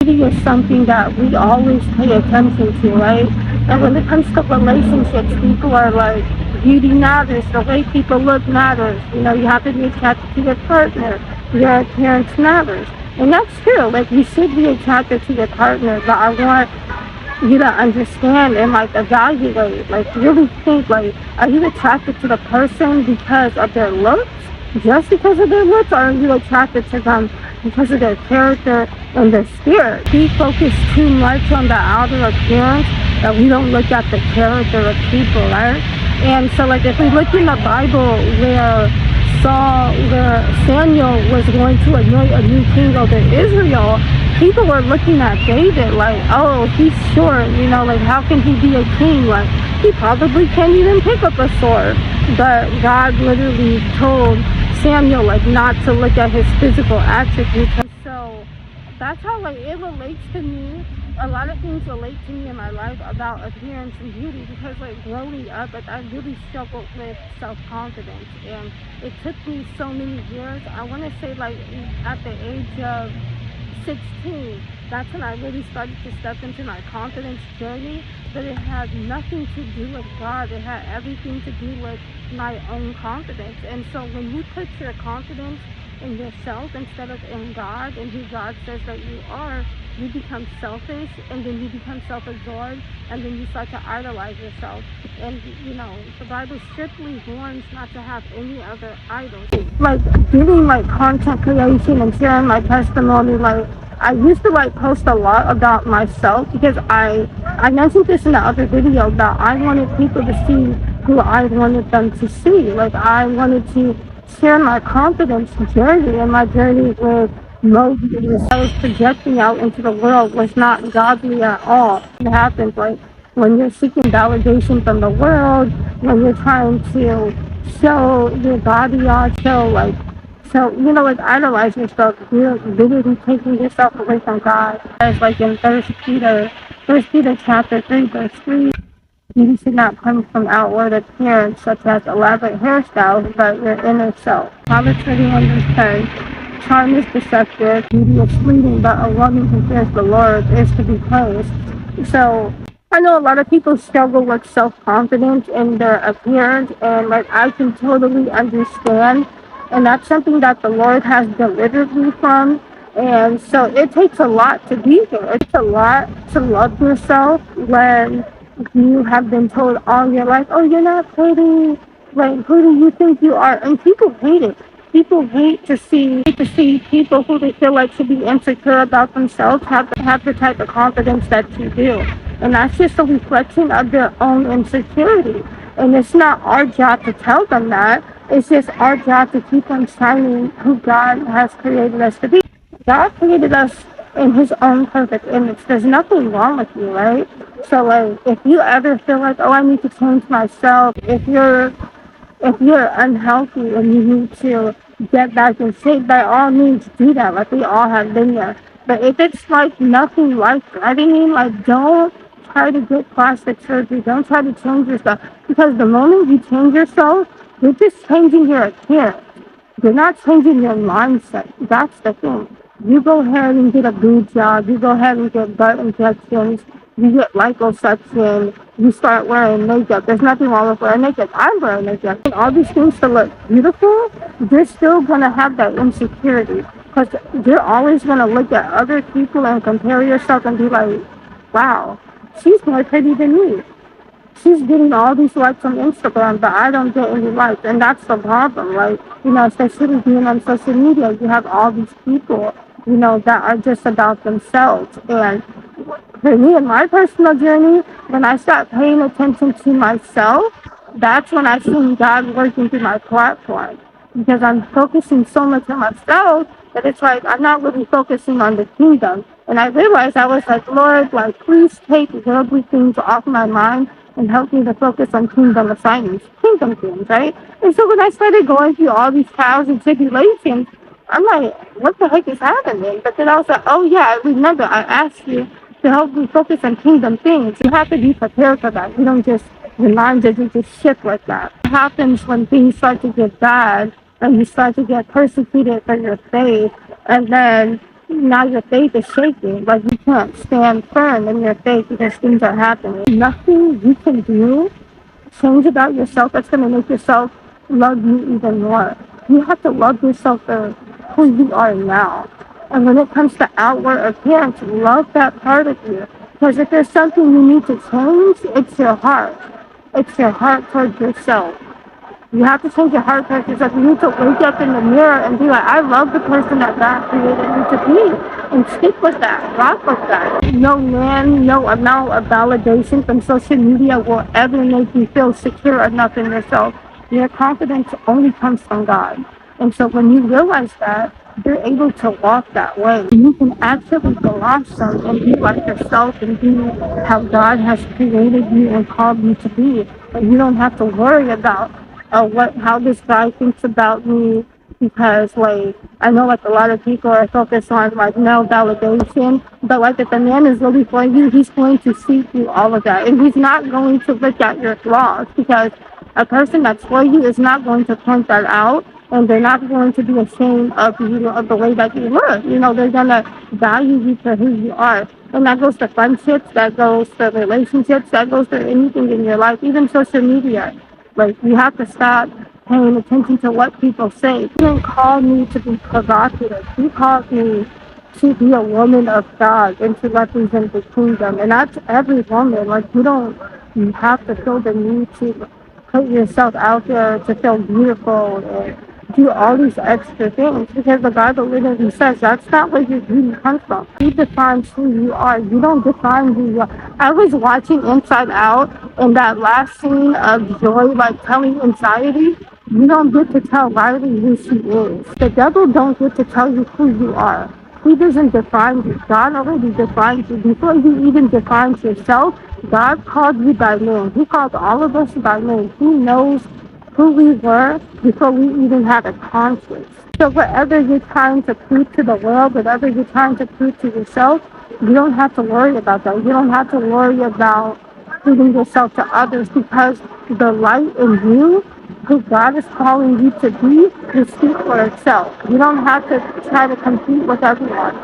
Beauty is something that we always pay attention to, right? And when it comes to relationships, people are like, beauty matters, the way people look matters. You know, you have to be attracted to your partner, your appearance matters. And that's true, like you should be attracted to your partner, but I want you to understand and like evaluate, like really think, like, are you attracted to the person because of their looks, just because of their looks, or are you attracted to them because of their character and their spirit? We focus too much on the outer appearance that we don't look at the character of people, right? And so like if we look in the Bible where Samuel was going to anoint a new king over Israel, people were looking at David like, oh, he's short, you know, like how can he be a king? Like he probably can't even pick up a sword. But God literally told Samuel like not to look at his physical attributes. And so that's how like it relates to me. A lot of things relate to me in my life about appearance and beauty, because like growing up, like I really struggled with self-confidence, and it took me so many years. I want to say like at the age of 16, that's when I really started to step into my confidence journey. But it had nothing to do with God. It had everything to do with my own confidence. And so when you put your confidence in yourself instead of in God and who God says that you are, you become selfish, and then you become self-absorbed, and then you start to idolize yourself. And you know, the Bible strictly warns not to have any other idols. Like doing like content creation and sharing my testimony, like I used to like post a lot about myself, because I mentioned this in the other video that I wanted people to see who I wanted them to see. Like I wanted to share my confidence journey, and my journey with Moses I was projecting out into the world was not godly at all. It happens like when you're seeking validation from the world, when you're trying to show your body off, so you know, like idolize yourself, you're literally taking yourself away from God. As like in First Peter chapter 3, verse 3. Beauty should not come from outward appearance, such as elaborate hairstyles, but your inner self. Proverbs 31 verse 10. Charm is deceptive, beauty is fleeting, but a woman who fears the Lord is to be praised. So I know a lot of people struggle with self-confidence in their appearance, and like I can totally understand. And that's something that the Lord has delivered me from. And so it takes a lot to be here. It's a lot to love yourself when you have been told all your life, oh, you're not pretty, like who do you think you are? And people hate it. People hate to see people who they feel like should be insecure about themselves have the type of confidence that you do. And that's just a reflection of their own insecurity. And it's not our job to tell them that. It's just our job to keep them shining who God has created us to be. God created us in his own perfect image. There's nothing wrong with you, right? So like if you ever feel like, oh, I need to change myself, if you're unhealthy and you need to get back in shape, by all means do that. Like we all have been there. But if it's like nothing like that, I mean, like don't try to get plastic surgery. Don't try to change yourself, because the moment you change yourself, you're just changing your appearance. You're not changing your mindset. That's the thing. You go ahead and get a boob job. You go ahead and get butt injections. You get liposuction. You start wearing makeup. There's nothing wrong with wearing makeup. I'm wearing makeup. And all these things to look beautiful, you're still going to have that insecurity. Because you're always going to look at other people and compare yourself and be like, wow, she's more pretty than me. She's getting all these likes on Instagram, but I don't get any likes. And that's the problem. Like, you know, especially being on social media, you have all these people, you know, that are just about themselves. And for me, in my personal journey, when I start paying attention to myself, that's when I see God working through my platform. Because I'm focusing so much on myself that it's like I'm not really focusing on the kingdom. And I realized, I was like, Lord, like, please take worldly things off my mind and help me to focus on kingdom assignments, kingdom things, right? And so when I started going through all these trials and tribulations, I'm like, what the heck is happening? But then I was like, oh yeah, remember, I asked you to help me focus on kingdom things. You have to be prepared for that. You don't just, your mind doesn't just shift like that. What happens when things start to get bad and you start to get persecuted for your faith, and then Now your faith is shaking. Like you can't stand firm in your faith because things are happening. Nothing you can do change about yourself that's going to make yourself love you even more. You have to love yourself for who you are now. And when it comes to outward appearance, love that part of you. Because if there's something you need to change, it's your heart. It's your heart towards yourself. You have to change your heart towards yourself. You need to wake up in the mirror and be like, I love the person that God created me to be. And stick with that. Rock with that. No man, no amount of validation from social media will ever make you feel secure enough in yourself. Your confidence only comes from God. And so when you realize that, you're able to walk that way. You can actually blossom and be like yourself and be how God has created you and called you to be. And you don't have to worry about how this guy thinks about me, because like I know like a lot of people are focused on like male validation, but like if the man is really for you, he's going to see through all of that, and he's not going to look at your flaws, because a person that's for you is not going to point that out, and they're not going to be ashamed of you, of the way that you look. You know, they're gonna value you for who you are. And that goes to friendships, that goes to relationships, that goes to anything in your life, even social media. Like, you have to stop paying attention to what people say. He didn't call me to be provocative. He called me to be a woman of God and to represent the kingdom. And that's every woman. Like, you have to feel the need to put yourself out there to feel beautiful and do all these extra things, because the Bible literally says that's not where your beauty comes from. You define who you are. You don't define who you are. I was watching Inside Out, and that last scene of Joy like telling anxiety, you don't get to tell Riley who she is. The devil don't get to tell you who you are. He doesn't define you. God already defines you. Before you even define yourself, God called you by name. He called all of us by name. He knows who we were before we even had a conscience. So whatever you're trying to prove to the world, whatever you're trying to prove to yourself, you don't have to worry about that. You don't have to worry about proving yourself to others, because the light in you, who God is calling you to be, will speak for itself. You don't have to try to compete with everyone.